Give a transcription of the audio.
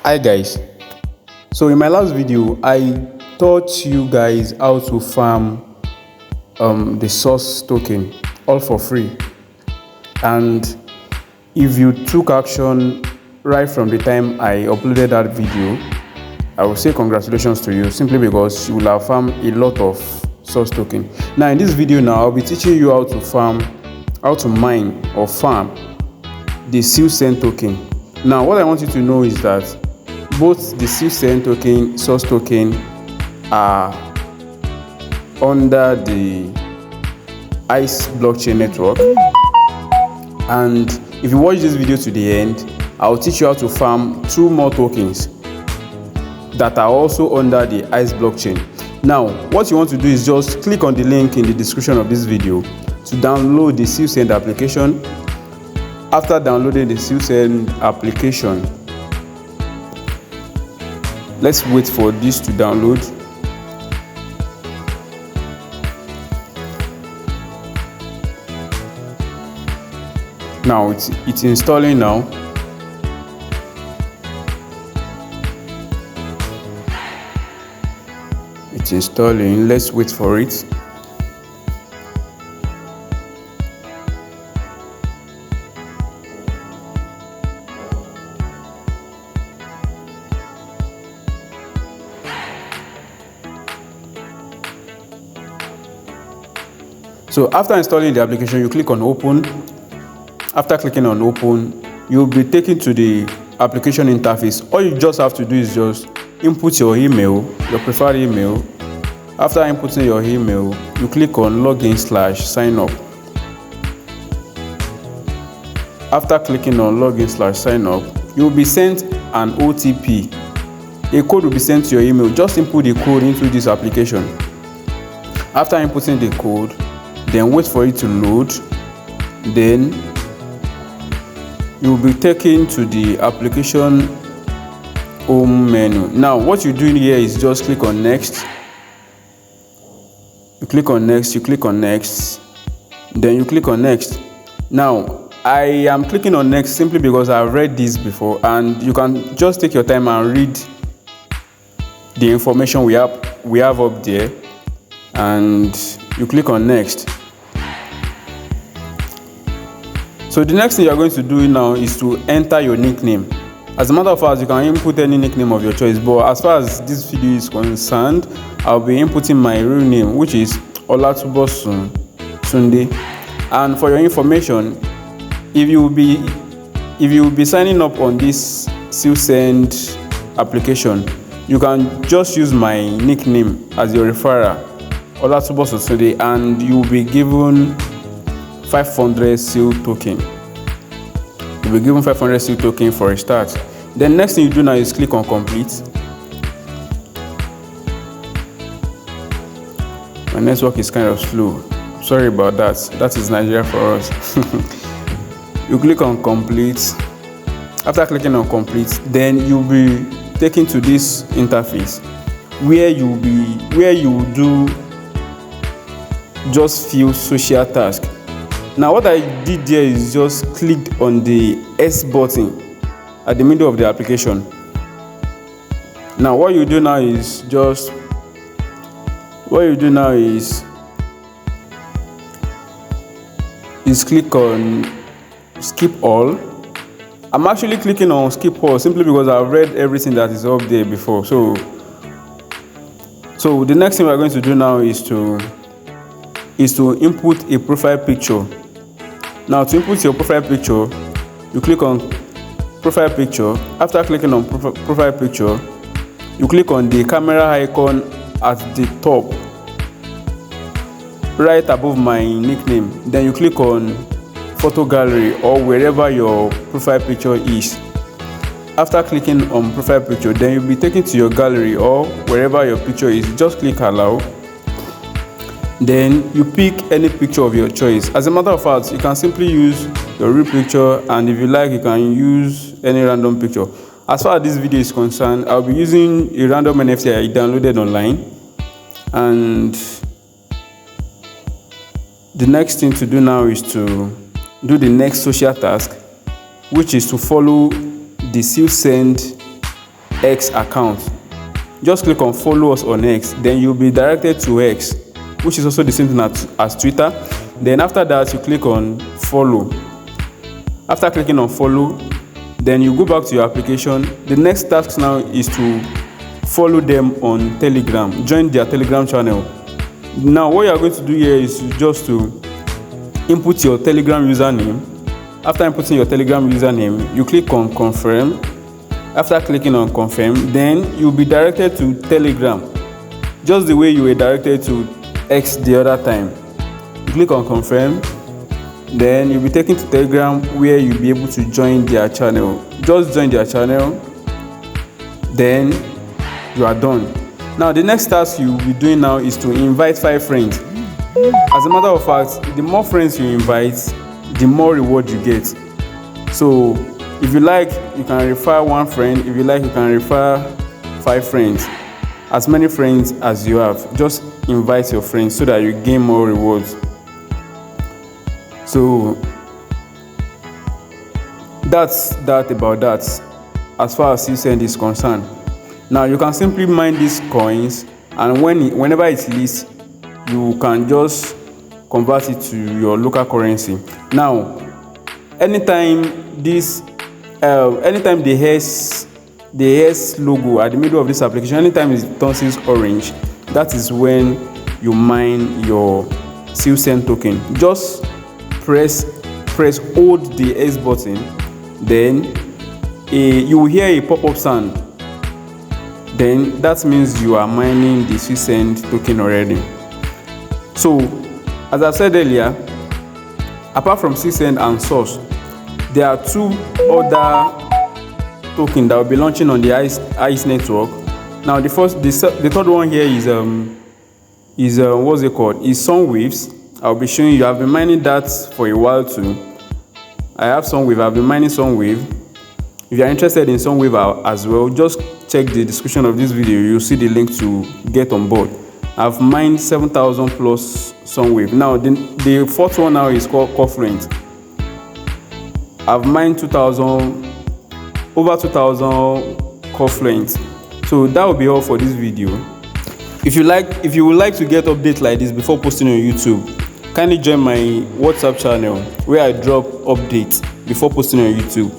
Hi guys, so in my last video I taught you guys how to farm the source token all for free, and if you took action right from the time I uploaded that video, I will say congratulations to you, simply because you will have farmed a lot of source token. Now in this video I'll be teaching you how to mine or farm the Sealsend token. Now what I want you to know is that both the Sealsend token, source token are under the ICE blockchain network, and if you watch this video to the end, I'll teach you how to farm 2 more tokens that are also under the ICE blockchain. Now what you want to do is just click on the link in the description of this video to download the Sealsend application. After downloading the Sealsend application, let's wait for this to download. Now it's installing now. It's installing. Let's wait for it. So after installing the application, you click on open. After clicking on open, you'll be taken to the application interface. All you just have to do is just input your email, your preferred email. After inputting your email, you click on login/sign up. After clicking on login/sign up, you will be sent an OTP. A code will be sent to your email. Just input the code into this application. After inputting the code, then wait for it to load. Then you will be taken to the application home menu. Now what you're doing here is just click on next. You click on next, you click on next, then you click on next. Now I am clicking on next simply because I've read this before, and you can just take your time and read the information we have up there, and you click on next. So the next thing you're going to do now is to enter your nickname. As a matter of fact, you can input any nickname of your choice, but as far as this video is concerned, I'll be inputting my real name, which is Olatubosun Sunday. And for your information, if you will be signing up on this Sealsend application, you can just use my nickname as your referral, Olatubosun Sunday, and you will be given 500 seal token. You'll be given 500 seal token for a start. Then next thing you do now is click on complete. My network is kind of slow. Sorry about that. That is Nigeria for us. You click on complete. After clicking on complete, then you'll be taken to this interface where you will do just few social tasks. Now what I did there is just clicked on the S button at the middle of the application. Now what you do now is click on skip all. I'm actually clicking on skip all simply because I've read everything that is up there before. So the next thing we're going to do now is to input a profile picture. Now to input your profile picture, you click on profile picture. After clicking on profile picture, you click on the camera icon at the top right above my nickname. Then you click on photo gallery or wherever your profile picture is. After clicking on profile picture, then you'll be taken to your gallery or wherever your picture is. Just click allow. Then you pick any picture of your choice. As a matter of fact, you can simply use your real picture, and if you like, you can use any random picture. As far as this video is concerned, I'll be using a random NFT I downloaded online, and the next thing to do now is to do the next social task, which is to follow the Sealsend X account. Just click on follow us on X, then you'll be directed to X, which is also the same thing as Twitter. Then after that, you click on follow. After clicking on follow, then you go back to your application. The next task now is to follow them on Telegram, join their Telegram channel. Now what you are going to do here is just to input your Telegram username. After inputting your Telegram username, you click on confirm. After clicking on confirm, then you'll be directed to Telegram, just the way you were directed to X the other time. You click on confirm, then you'll be taken to Telegram, where you'll be able to join their channel. Just join their channel, then you are done. Now the next task you'll be doing now is to invite 5 friends. As a matter of fact, the more friends you invite, the more reward you get. So if you like, you can refer 1 friend. If you like, you can refer 5 friends. As many friends as you have, just invite your friends so that you gain more rewards. So that's that about that as far as Sealsend is concerned. Now you can simply mine these coins, and whenever it's least, you can just convert it to your local currency. Now anytime the S logo at the middle of this application, anytime it turns orange, that is when you mine your Sealsend token. Just press hold the S button, then you will hear a pop-up sound. Then that means you are mining the Sealsend token already. So as I said earlier, apart from Sealsend and Source, there are 2 other tokens that will be launching on the ICE network. Now the third one here is what's it called? Is SUNWAVES. I'll be showing you. I've been mining that for a while too. I have SUNWAVE. I've been mining SUNWAVE. If you are interested in SUNWAVE as well, just check the description of this video. You'll see the link to get on board. I've mined 7,000 plus SUNWAVE. Now the 4th one now is called CALLFLUENT. I've mined over 2,000 CALLFLUENT. So that will be all for this video. If you would like to get updates like this before posting on YouTube, kindly join my WhatsApp channel, where I drop updates before posting on YouTube.